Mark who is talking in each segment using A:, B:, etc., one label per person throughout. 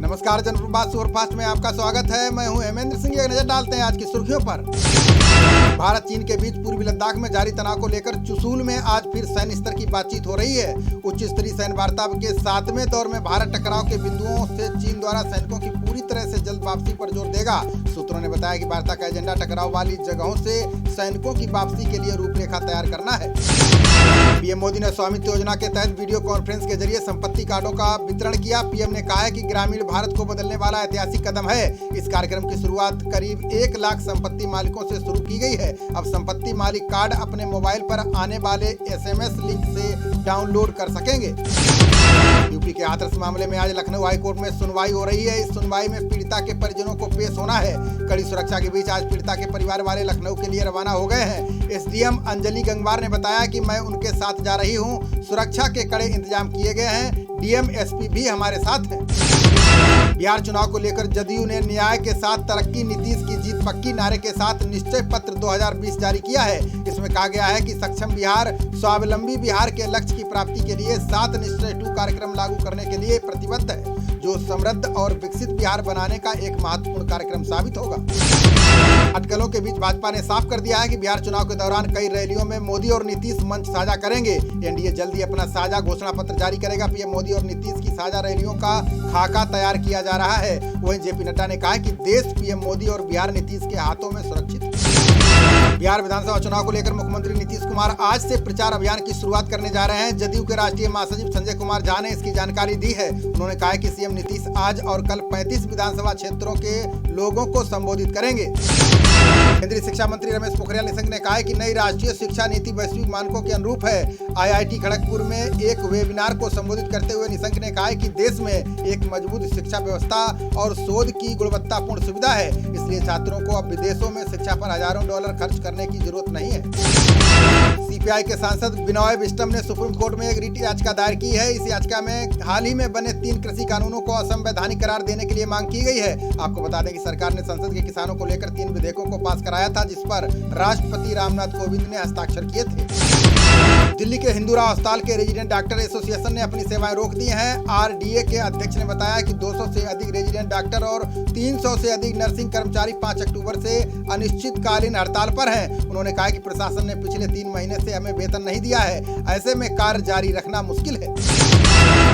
A: नमस्कार, जनप्रवाद सुपरफास्ट में आपका स्वागत है। मैं हूं हेमेंद्र सिंह। एक नजर डालते हैं आज की सुर्खियों पर। भारत चीन के बीच पूर्वी लद्दाख में जारी तनाव को लेकर चुशूल में आज फिर सैन्य स्तर की बातचीत हो रही है। उच्च स्तरीय सैन्य वार्ता के 7वें दौर में भारत टकराव के बिंदुओं से चीन द्वारा सैनिकों की पूरी तरह से जल्द वापसी पर जोर देगा। सूत्रों ने बताया कि वार्ता का एजेंडा टकराव वाली जगहों से सैनिकों की वापसी के लिए रूपरेखा तैयार करना है। पीएम मोदी ने स्वामित्व योजना के तहत वीडियो कॉन्फ्रेंस के जरिए संपत्ति कार्डों का वितरण किया। पीएम ने कहा है कि ग्रामीण भारत को बदलने वाला ऐतिहासिक कदम है। इस कार्यक्रम की शुरुआत करीब 1 लाख संपत्ति मालिकों से शुरू की गई है। अब संपत्ति मालिक कार्ड अपने मोबाइल पर आने वाले एसएमएस लिंक से डाउनलोड कर सकेंगे। यूपी के हाथरस मामले में आज लखनऊ हाईकोर्ट में सुनवाई हो रही है। इस सुनवाई में पीड़िता के परिजनों को पेश होना है। कड़ी सुरक्षा के बीच आज पीड़िता के परिवार वाले लखनऊ के लिए रवाना हो गए हैं। एसडीएम अंजलि गंगवार ने बताया कि मैं उनके साथ जा रही हूं। सुरक्षा के कड़े इंतजाम किए गए हैं। डीएम एसपी भी हमारे साथ हैं। बिहार चुनाव को लेकर जदयू ने न्याय के साथ तरक्की, नीतीश की जीत पक्की नारे के साथ निश्चय पत्र 2020 जारी किया है। इसमें कहा गया है कि सक्षम बिहार, स्वावलंबी बिहार के लक्ष्य की प्राप्ति के लिए 7 निश्चय 2 कार्यक्रम लागू करने के लिए प्रतिबद्ध है, जो समृद्ध और विकसित बिहार बनाने का एक महत्वपूर्ण कार्यक्रम साबित होगा। अटकलों के बीच भाजपा ने साफ कर दिया है कि बिहार चुनाव के दौरान कई रैलियों में मोदी और नीतीश मंच साझा करेंगे। एनडीए जल्द ही अपना साझा घोषणा पत्र जारी करेगा। पीएम मोदी और नीतीश की साझा रैलियों का खाका तैयार किया जा रहा है। वहीं जेपी नड्डा ने कहा है कि देश पीएम मोदी और बिहार नीतीश के हाथों में सुरक्षित है। बिहार विधानसभा चुनाव को लेकर मुख्यमंत्री नीतीश कुमार आज से प्रचार अभियान की शुरुआत करने जा रहे हैं। जदयू के राष्ट्रीय महासचिव संजय कुमार झा ने इसकी जानकारी दी है। उन्होंने कहा है कि सीएम नीतीश आज और कल 35 विधानसभा क्षेत्रों के लोगों को संबोधित करेंगे। केंद्रीय शिक्षा मंत्री रमेश पोखरियाल निशंक ने कहा है कि नई राष्ट्रीय शिक्षा नीति वैश्विक मानकों के अनुरूप है। आईआईटी खड़गपुर में एक वेबिनार को संबोधित करते हुए निशंक ने कहा है कि देश में एक मजबूत शिक्षा व्यवस्था और शोध की गुणवत्तापूर्ण सुविधा है, इसलिए छात्रों को अब विदेशों में शिक्षा पर हजारों डॉलर खर्च करने की जरूरत नहीं है। सीपीआई के सांसद बिनॉय बिष्टम ने सुप्रीम कोर्ट में एक रिट याचिका दायर की है। इस याचिका में हाल ही में बने 3 कृषि कानूनों को असंवैधानिक करार देने के लिए मांग की गई है। आपको बता दें कि सरकार ने संसद के किसानों को लेकर 3 विधेयकों को पास कराया था, जिस पर राष्ट्रपति रामनाथ कोविंद ने हस्ताक्षर किए थे। दिल्ली के हिंदूराव अस्पताल के रेजिडेंट डॉक्टर एसोसिएशन ने अपनी सेवाएं रोक दी हैं। आरडीए के अध्यक्ष ने बताया कि 200 से अधिक रेजिडेंट डॉक्टर और 300 से अधिक नर्सिंग कर्मचारी 5 अक्टूबर से अनिश्चितकालीन हड़ताल पर हैं। उन्होंने कहा कि प्रशासन ने पिछले 3 महीने से हमें वेतन नहीं दिया है, ऐसे में कार्य जारी रखना मुश्किल है।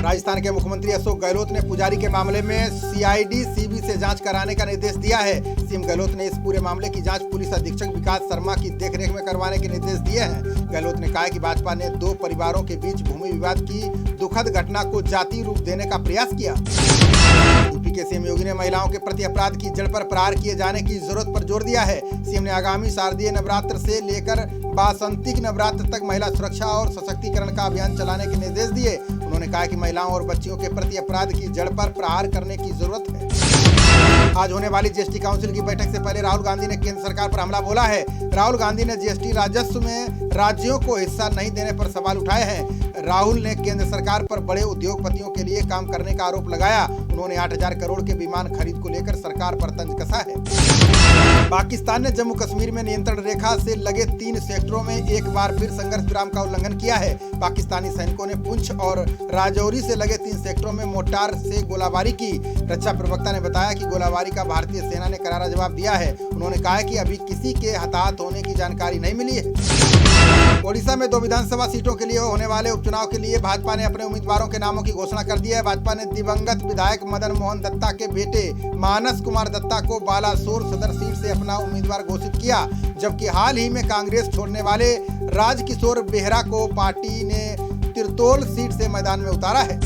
A: राजस्थान के मुख्यमंत्री अशोक गहलोत ने पुजारी के मामले में सीआईडी सीबी से जांच कराने का निर्देश दिया है। सीएम गहलोत ने इस पूरे मामले की जांच पुलिस अधीक्षक विकास शर्मा की देखरेख में करवाने के निर्देश दिए हैं। गहलोत ने कहा कि भाजपा ने 2 परिवारों के बीच भूमि विवाद की दुखद घटना को जातीय रूप देने का प्रयास किया। यूपी के सीएम योगी ने महिलाओं के प्रति अपराध की जड़ पर प्रहार किए जाने की जरूरत पर जोर दिया है। सीएम ने आगामी शारदीय नवरात्र से लेकर वासंतिक नवरात्र तक महिला सुरक्षा और सशक्तिकरण का अभियान चलाने के निर्देश दिए। उन्होंने कहा कि महिलाओं और बच्चियों के प्रति अपराध की जड़ पर प्रहार करने की जरूरत है। आज होने वाली जीएसटी काउंसिल की बैठक से पहले राहुल गांधी ने केंद्र सरकार पर हमला बोला है। राहुल गांधी ने जीएसटी राजस्व में राज्यों को हिस्सा नहीं देने पर सवाल उठाए हैं। राहुल ने केंद्र सरकार पर बड़े उद्योगपतियों के लिए काम करने का आरोप लगाया। उन्होंने 8,000 करोड़ के विमान खरीद को लेकर सरकार पर तंज कसा है। पाकिस्तान ने जम्मू कश्मीर में नियंत्रण रेखा से लगे 3 सेक्टरों में एक बार फिर संघर्ष विराम का उल्लंघन किया है। पाकिस्तानी सैनिकों ने पुंछ और राजौरी से लगे 3 सेक्टरों में मोर्टार से गोलाबारी की। रक्षा प्रवक्ता ने बताया कि गोलाबारी का भारतीय सेना ने करारा जवाब दिया है। उन्होंने कहा कि अभी किसी के हताहत होने की जानकारी नहीं मिली है। ओडिशा में 2 विधानसभा सीटों के लिए होने वाले उपचुनाव के लिए भाजपा ने अपने उम्मीदवारों के नामों की घोषणा कर दी है। भाजपा ने दिवंगत विधायक मदन मोहन दत्ता के बेटे मानस कुमार दत्ता को बालासोर सदर सीट से अपना उम्मीदवार घोषित किया, जबकि हाल ही में कांग्रेस छोड़ने वाले राजकिशोर बेहरा को पार्टी ने तिरतोल सीट से मैदान में उतारा है।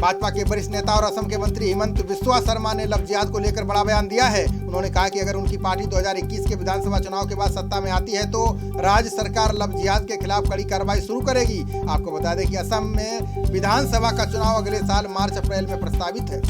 A: भाजपा के वरिष्ठ नेता और असम के मंत्री हिमंत बिस्वा शर्मा ने लव जिहाद को लेकर बड़ा बयान दिया है। उन्होंने कहा कि अगर उनकी पार्टी 2021 के विधानसभा चुनाव के बाद सत्ता में आती है तो राज्य सरकार लव जिहाद के खिलाफ कड़ी कार्रवाई शुरू करेगी। आपको बता दें कि असम में विधानसभा का चुनाव अगले साल मार्च-अप्रैल में प्रस्तावित है।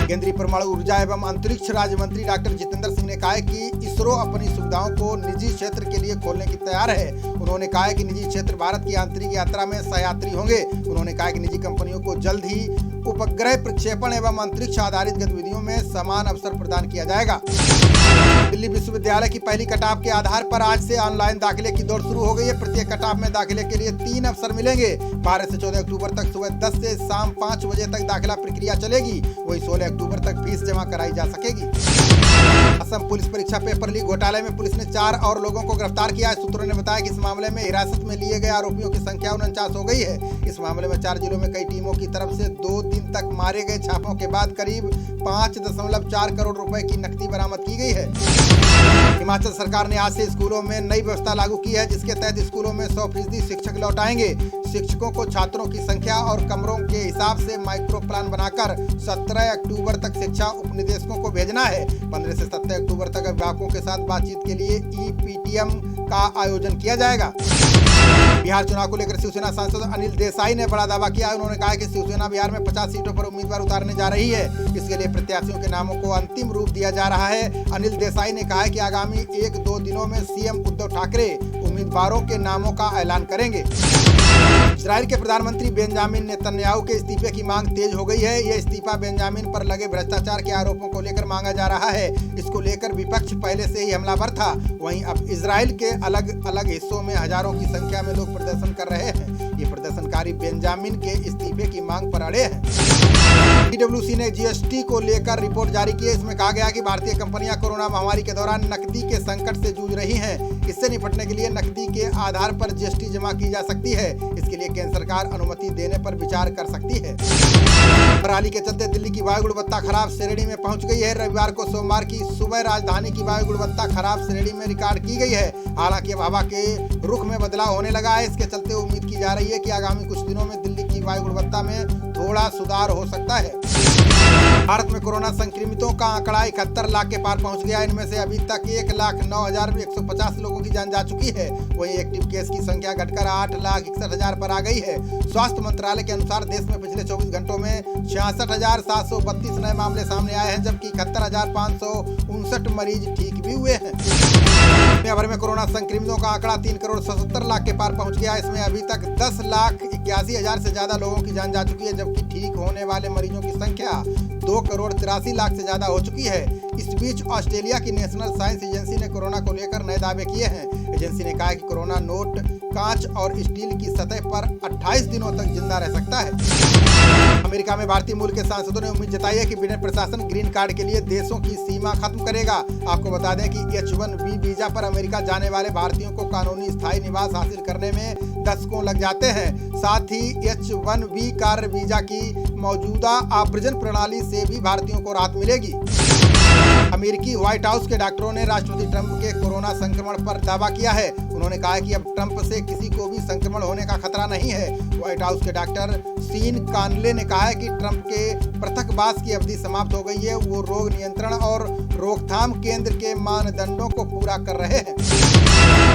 A: केंद्रीय परमाणु ऊर्जा एवं अंतरिक्ष राज्य मंत्री डॉक्टर जितेंद्र सिंह ने कहा है कि इसरो अपनी सुविधाओं को निजी क्षेत्र के लिए खोलने की तैयार है। उन्होंने कहा है कि निजी क्षेत्र भारत की आंतरिक यात्रा में सहयात्री होंगे। उन्होंने कहा कि निजी कंपनियों को जल्द ही उपग्रह प्रक्षेपण एवं अंतरिक्ष आधारित गतिविधियों में समान अवसर प्रदान किया जाएगा। दिल्ली विश्वविद्यालय की पहली कटाव के आधार पर आज से ऑनलाइन दाखिले की दौड़ शुरू हो गई है। प्रत्येक कटाव में दाखिले के लिए 3 अवसर मिलेंगे। 12 से 14 अक्टूबर तक सुबह 10 से शाम 5 बजे तक दाखिला प्रक्रिया चलेगी। वहीं 16 अक्टूबर तक फीस जमा कराई जा सकेगी। असम पुलिस परीक्षा पेपर लीक घोटाले में पुलिस ने 4 और लोगों को गिरफ्तार किया है। सूत्रों ने बताया कि इस मामले में हिरासत में लिए गए आरोपियों की संख्या 49 हो गई है। इस मामले में 4 जिलों में कई टीमों की तरफ से 2 दिन तक मारे गए छापों के बाद करीब 5.4 करोड़ रुपए की नकदी बरामद की गई है। हिमाचल सरकार ने आज से स्कूलों में नई व्यवस्था लागू की है, जिसके तहत स्कूलों में 100% शिक्षक लौट आएंगे। शिक्षकों को छात्रों की संख्या और कमरों के हिसाब से माइक्रो प्लान बनाकर 17 अक्टूबर तक शिक्षा उपनिदेशकों को भेजना है। 15 से 17 अक्टूबर तक अभिभावकों के साथ बातचीत के लिए EPTM का आयोजन किया जाएगा। बिहार चुनाव को लेकर शिवसेना सांसद अनिल देसाई ने बड़ा दावा किया है। उन्होंने कहा कि शिवसेना बिहार में 50 सीटों पर उम्मीदवार उतारने जा रही है। इसके लिए प्रत्याशियों के नामों को अंतिम रूप दिया जा रहा है। अनिल देसाई ने कहा है कि आगामी 1-2 दिनों में सीएम उद्धव ठाकरे उम्मीदवारों के नामों का ऐलान करेंगे। इजराइल के प्रधानमंत्री बेंजामिन नेतन्याहू के इस्तीफे की मांग तेज हो गई है। यह इस्तीफा बेंजामिन पर लगे भ्रष्टाचार के आरोपों को लेकर मांगा जा रहा है। इसको लेकर विपक्ष पहले से ही हमलावर था। वहीं अब इजराइल के अलग अलग हिस्सों में हजारों की संख्या में लोग प्रदर्शन कर रहे हैं। ये प्रदर्शनकारी बेंजामिन के इस्तीफे की मांग पर अड़े हैं। PwC ने GST को लेकर रिपोर्ट जारी की है। इसमें कहा गया कि भारतीय कंपनियां कोरोना महामारी के दौरान नकदी के संकट से जूझ रही हैं। इससे निपटने के लिए नकदी के आधार पर GST जमा की जा सकती है। इसके लिए केंद्र सरकार अनुमति देने पर विचार कर सकती है। पराली के चलते दिल्ली की वायु गुणवत्ता खराब श्रेणी में पहुंच गई है। रविवार को सोमवार की सुबह राजधानी की वायु गुणवत्ता खराब श्रेणी में रिकॉर्ड की गई है। हालांकि अब हवा के रुख में बदलाव होने लगा है। इसके चलते उम्मीद की जा रही है कि आगामी कुछ दिनों में दिल्ली की वायु गुणवत्ता में थोड़ा सुधार हो सकता है। भारत में कोरोना संक्रमितों का आंकड़ा 71 लाख के पार पहुंच गया। इनमें से अभी तक 1,09,150 लोगों की जान जा चुकी है। वहीं एक्टिव केस की संख्या घटकर 8,61,000 पर आ गई है। स्वास्थ्य मंत्रालय के अनुसार देश में पिछले 24 घंटों में 66,732 नए मामले सामने आए हैं, जबकि 71,559 मरीज ठीक भी हुए हैं। दुनिया भर में कोरोना संक्रमितों का आंकड़ा 3,77,00,000 के पार पहुंच गया। इसमें अभी तक 10,81,000 से ज्यादा लोगों की जान जा चुकी है, जबकि ठीक होने वाले मरीजों की संख्या 2,83,00,000 से ज्यादा हो चुकी है। इस बीच ऑस्ट्रेलिया की नेशनल साइंस एजेंसी ने कोरोना को लेकर नए दावे किए हैं। एजेंसी ने कहा है कि कोरोना नोट कांच और स्टील की सतह पर 28 दिनों तक जिंदा रह सकता है। अमेरिका में भारतीय मूल के सांसदों ने उम्मीद जताई है कि बिडेन प्रशासन ग्रीन कार्ड के लिए देशों की सीमा खत्म करेगा। आपको बता दें कि H-1B वीजा पर अमेरिका जाने वाले भारतीयों को कानूनी स्थायी निवास हासिल करने में दशकों लग जाते हैं। साथ ही H-1B कार्य वीजा की मौजूदा आव्रजन प्रणाली से भी भारतीयों को राहत मिलेगी। अमेरिकी व्हाइट हाउस के डॉक्टरों ने राष्ट्रपति ट्रंप के कोरोना संक्रमण पर दावा किया है। उन्होंने कहा है कि अब ट्रंप से किसी को भी संक्रमण होने का खतरा नहीं है। व्हाइट हाउस के डॉक्टर सीन कानले ने कहा है कि ट्रंप के पृथकवास की अवधि समाप्त हो गई है। वो रोग नियंत्रण और रोकथाम केंद्र के मानदंडों को पूरा कर रहे हैं।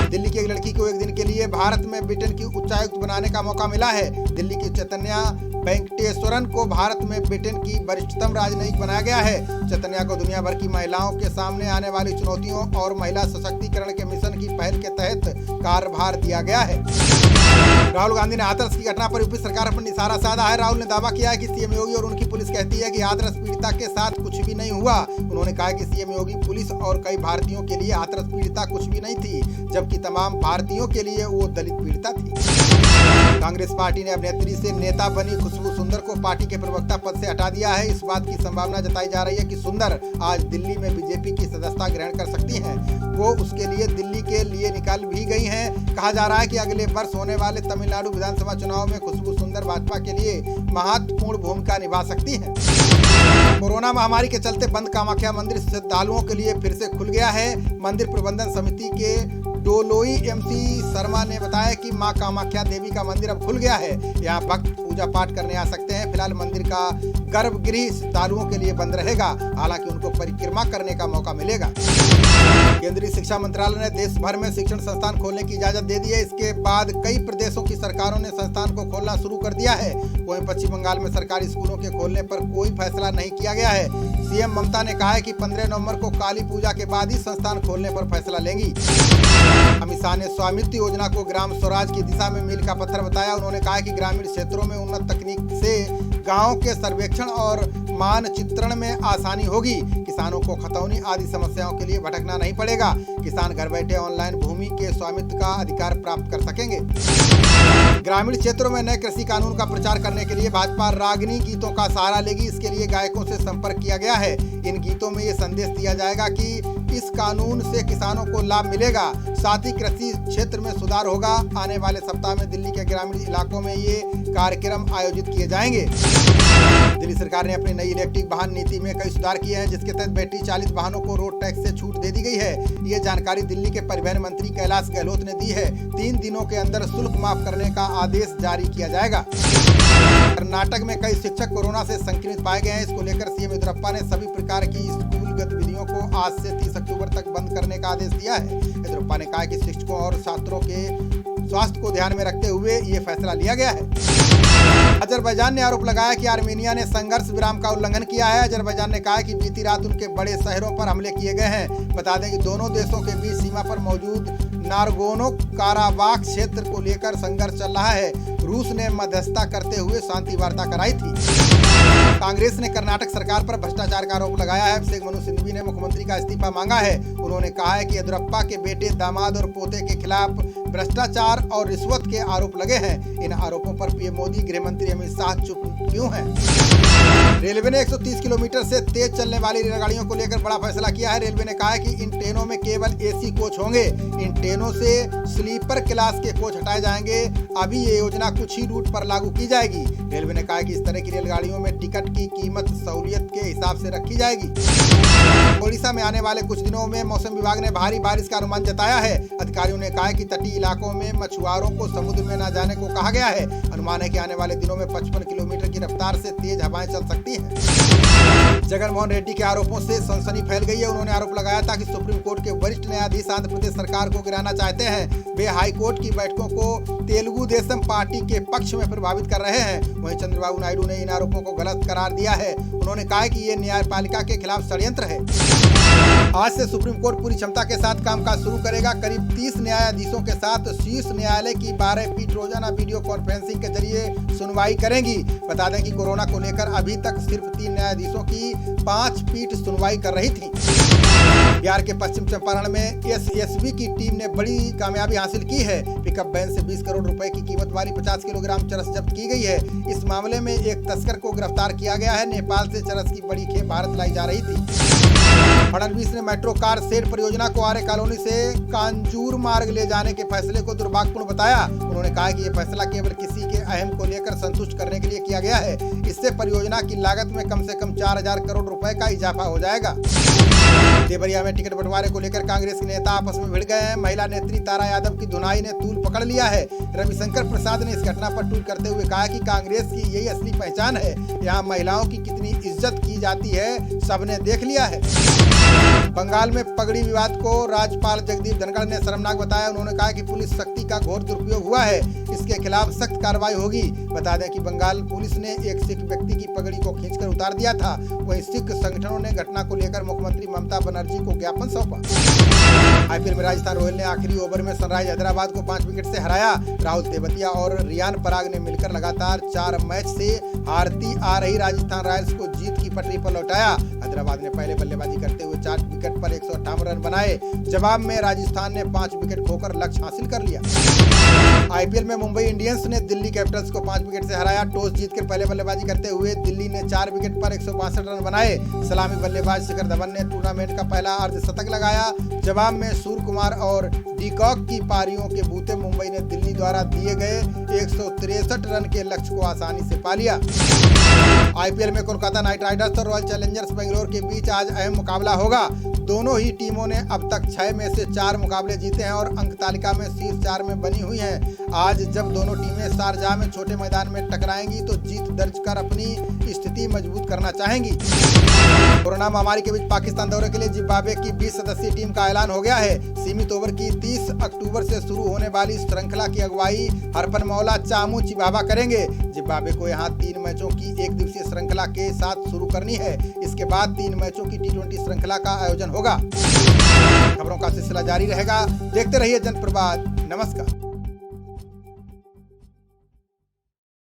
A: दिल्ली की एक लड़की को एक दिन के लिए भारत में ब्रिटेन की उच्चायुक्त बनाने का मौका मिला है। दिल्ली की चैतन्या वेंकटेश्वरन को भारत में ब्रिटेन की वरिष्ठतम राजनयिक बनाया गया है। चैतन्या को दुनिया भर की महिलाओं के सामने आने वाली चुनौतियों और महिला सशक्तिकरण के मिशन की पहल के तहत कार्यभार दिया गया है। राहुल गांधी ने हाथरस की घटना पर यूपी सरकार पर निशाना साधा है। राहुल ने दावा किया है कि सीएम योगी और उनकी पुलिस कहती है कि हाथरस पीड़िता के साथ कुछ भी नहीं हुआ। उन्होंने कहा कि सीएम योगी, पुलिस और कई भारतीयों के लिए हाथरस पीड़िता कुछ भी नहीं थी, जबकि तमाम भारतीयों के लिए वो दलित पीड़िता थी। कांग्रेस पार्टी ने अभिनेत्री से नेता बनी खुशबू सुंदर को पार्टी के प्रवक्ता पद से हटा दिया है। इस बात की संभावना जताई जा रही है कि सुंदर आज दिल्ली में बीजेपी की सदस्यता ग्रहण कर सकती हैं। वो उसके लिए दिल्ली के लिए निकल भी गई हैं। कहा जा रहा है कि अगले वर्ष होने वाले तमिलनाडु विधानसभा चुनाव में खुशबू सुंदर भाजपा के लिए महत्वपूर्ण भूमिका निभा सकती हैं। कोरोना महामारी के चलते बंद कामाख्या मंदिर श्रद्धालुओं के लिए फिर से खुल गया है। मंदिर प्रबंधन समिति के डोलोई MC शर्मा ने बताया कि मां कामाख्या देवी का मंदिर अब खुल गया है। यहाँ भक्त पूजा पाठ करने आ सकते हैं। फिलहाल मंदिर का गर्भगृह श्रद्धालुओं के लिए बंद रहेगा, हालांकि उनको परिक्रमा करने का मौका मिलेगा। केंद्रीय शिक्षा मंत्रालय ने देश भर में शिक्षण संस्थान खोलने की इजाजत दे दी है। इसके बाद कई प्रदेशों की सरकारों ने संस्थान को खोलना शुरू कर दिया है। वहीं पश्चिम बंगाल में सरकारी स्कूलों के खोलने पर कोई फैसला नहीं किया गया है। सीएम ममता ने कहा है कि 15 नवंबर को काली पूजा के बाद ही संस्थान खोलने पर फैसला लेंगी। अमित शाह ने स्वामित्व योजना को ग्राम स्वराज की दिशा में मील का पत्थर बताया। उन्होंने कहा कि ग्रामीण क्षेत्रों में उन्नत तकनीक से गांवों के सर्वेक्षण और मानचित्रण में आसानी होगी। किसानों को खतौनी आदि समस्याओं के लिए भटकना नहीं पड़ेगा। किसान घर बैठे ऑनलाइन भूमि के स्वामित्व का अधिकार प्राप्त कर सकेंगे। ग्रामीण क्षेत्रों में नए कृषि कानून का प्रचार करने के लिए भाजपा रागनी गीतों का सहारा लेगी। इसके लिए गायकों से संपर्क किया गया है। इन गीतों में ये संदेश दिया जाएगा कि इस कानून से किसानों को लाभ मिलेगा, साथ ही कृषि क्षेत्र में सुधार होगा। आने वाले सप्ताह में दिल्ली के ग्रामीण इलाकों में ये कार्यक्रम आयोजित किए जाएंगे। दिल्ली सरकार ने अपनी नई इलेक्ट्रिक वाहन नीति में कई सुधार किए हैं, जिसके तहत बैटरी चालित वाहनों को रोड टैक्स से छूट दे दी गई है। ये जानकारी दिल्ली के परिवहन मंत्री कैलाश गहलोत ने दी है। 3 दिनों के अंदर शुल्क माफ करने का आदेश जारी किया जाएगा। कर्नाटक में कई शिक्षक कोरोना से संक्रमित पाए गए हैं। इसको लेकर सीएम येदियुरप्पा ने सभी प्रकार की स्कूल गतिविधियों को आज से 30 अक्टूबर तक बंद करने का आदेश दिया है। येदियुरप्पा ने कहा कि शिक्षकों और छात्रों के स्वास्थ्य को ध्यान में रखते हुए ये फैसला लिया गया है। अजरबैजान ने आरोप लगाया कि आर्मेनिया ने संघर्ष विराम का उल्लंघन किया है। अजरबैजान ने कहा कि बीती रात उनके बड़े शहरों पर हमले किए गए हैं। बता दें कि दोनों देशों के बीच सीमा पर मौजूद नारगोनो काराबाख क्षेत्र को लेकर संघर्ष चल रहा है। रूस ने मध्यस्थता करते हुए शांति वार्ता कराई थी। कांग्रेस ने कर्नाटक सरकार पर भ्रष्टाचार का आरोप लगाया है। अभिषेक मनु सिंघवी ने मुख्यमंत्री का इस्तीफा मांगा है। उन्होंने कहा है कि येदियुरप्पा के बेटे, दामाद और पोते के खिलाफ भ्रष्टाचार और रिश्वत के आरोप लगे हैं। इन आरोपों पर पीएम मोदी, गृह मंत्री अमित शाह चुप क्यों हैं? रेलवे ने 130 किलोमीटर से तेज चलने वाली रेलगाड़ियों को लेकर बड़ा फैसला किया है। रेलवे ने कहा है कि इन ट्रेनों में केवल एसी कोच होंगे। इन ट्रेनों से स्लीपर क्लास के कोच हटाए जाएंगे। अभी ये योजना कुछ ही रूट पर लागू की जाएगी। रेलवे ने कहा है कि इस तरह की रेलगाड़ियों में टिकट की कीमत सहूलियत के हिसाब से रखी जाएगी। ओडिशा में आने वाले कुछ दिनों में मौसम विभाग ने भारी बारिश का अनुमान जताया है। अधिकारियों ने कहा है कि तटीय इलाकों में मछुआरों को समुद्र में न जाने को कहा गया है। अनुमान है कि आने वाले दिनों में 55 किलोमीटर की रफ्तार से तेज हवाएं चल सकती हैं। जगनमोहन रेड्डी के आरोपों से सनसनी फैल गई है। उन्होंने आरोप लगाया था कि सुप्रीम कोर्ट के वरिष्ठ न्यायाधीश आंध्र प्रदेश सरकार को गिराना चाहते हैं। वे हाई कोर्ट की बैठकों को तेलुगु देशम पार्टी के पक्ष में प्रभावित कर रहे हैं। वहीं चंद्रबाबू नायडू ने इन आरोपों को गलत करार दिया है। उन्होंने कहा कि ये न्यायपालिका के खिलाफ षड्यंत्र है। आज से सुप्रीम कोर्ट पूरी क्षमता के साथ कामकाज शुरू करेगा। करीब 30 न्यायाधीशों के साथ शीर्ष न्यायालय की 12 पीठ रोजाना वीडियो कॉन्फ्रेंसिंग के जरिए सुनवाई करेंगी। बता दें कि कोरोना को लेकर अभी तक सिर्फ 3 न्यायाधीशों की 5 पीठ सुनवाई कर रही थी। बिहार के पश्चिम चंपारण में एसएसबी की टीम ने बड़ी कामयाबी हासिल की है। पिकअप वैन से 20 करोड़ रुपए की कीमत वाली 50 किलोग्राम चरस जब्त की गई है। इस मामले में एक तस्कर को गिरफ्तार किया गया है। नेपाल से चरस की बड़ी खेप भारत लाई जा रही थी। फडणवीस ने मेट्रो कार शेड परियोजना को आर्य कॉलोनी से कांजूर मार्ग ले जाने के फैसले को दुर्भाग्यपूर्ण बताया। उन्होंने कहा कि यह फैसला केवल किसी के अहम को लेकर संतुष्ट करने के लिए किया गया है। इससे परियोजना की लागत में कम से कम 4000 करोड़ रुपए का इजाफा हो जाएगा। देवरिया में टिकट बंटवारे को लेकर कांग्रेस के नेता आपस में भिड़ गए हैं। महिला नेत्री तारा यादव की धुनाई ने तूल पकड़ लिया है। रविशंकर प्रसाद ने इस घटना पर ट्वीट करते हुए कहा कि कांग्रेस की यही असली पहचान है। यहाँ महिलाओं की कितनी इज्जत की जाती है, सबने देख लिया है। बंगाल में पगड़ी विवाद को राज्यपाल जगदीप धनखड़ ने शर्मनाक बताया। उन्होंने कहा कि पुलिस शक्ति का घोर दुरुपयोग हुआ है, इसके खिलाफ सख्त कार्रवाई होगी। बता दें कि बंगाल पुलिस ने एक सिख व्यक्ति की पगड़ी को खींचकर उतार दिया था। वहीं सिख संगठनों ने घटना को लेकर मुख्यमंत्री ममता बनर्जी को ज्ञापन सौंपा। आईपीएल में राजस्थान रॉयल ने आखिरी ओवर में सनराइज हैदराबाद को 5 विकेट से हराया। राहुल तेवतिया और रियान पराग ने मिलकर लगातार 4 मैच से हारती आ रही राजस्थान रॉयल्स को जीत की पटरी पर लौटाया। हैदराबाद ने पहले बल्लेबाजी करते हुए 4 विकेट पर 158 रन बनाए। जवाब में राजस्थान ने 5 विकेट खोकर लक्ष्य हासिल कर लिया। आईपीएल में मुंबई इंडियंस ने दिल्ली कैपिटल्स को 5 विकेट से हराया। टॉस जीतकर पहले बल्लेबाजी करते हुए दिल्ली ने 4 विकेट पर 162 रन बनाए। सलामी बल्लेबाज शिखर धवन ने टूर्नामेंट का पहला अर्धशतक लगाया। जवाब में सूर्य कुमार और डीकॉक की पारियों के बूते मुंबई ने दिल्ली द्वारा दिए गए 163 रन के लक्ष्य को आसानी से पा लिया। आईपीएल में कोलकाता नाइट राइडर्स और रॉयल चैलेंजर्स बेंगलोर के बीच आज अहम मुकाबला होगा। दोनों ही टीमों ने अब तक 6 में से 4 मुकाबले जीते हैं और अंक तालिका में शीर्ष 4 में बनी हुई हैं। आज जब दोनों टीमें शारजाह में छोटे मैदान में टकराएंगी तो जीत दर्ज कर अपनी स्थिति मजबूत करना चाहेंगी। कोरोना महामारी के बीच पाकिस्तान दौरे के लिए जिम्बाब्वे की 20 सदस्यीय टीम का ऐलान हो गया है। सीमित ओवर की 30 अक्टूबर से शुरू होने वाली श्रृंखला की अगुवाई हरफनमौला चामू चिबाबा करेंगे। जिम्बाब्वे को यहाँ 3 मैचों की 1 दिवसीय श्रृंखला के साथ शुरू करनी है। इसके बाद 3 मैचों की T20 श्रृंखला का आयोजन होगा। खबरों का सिलसिला जारी रहेगा। देखते रहिए जनप्रवाद। नमस्कार।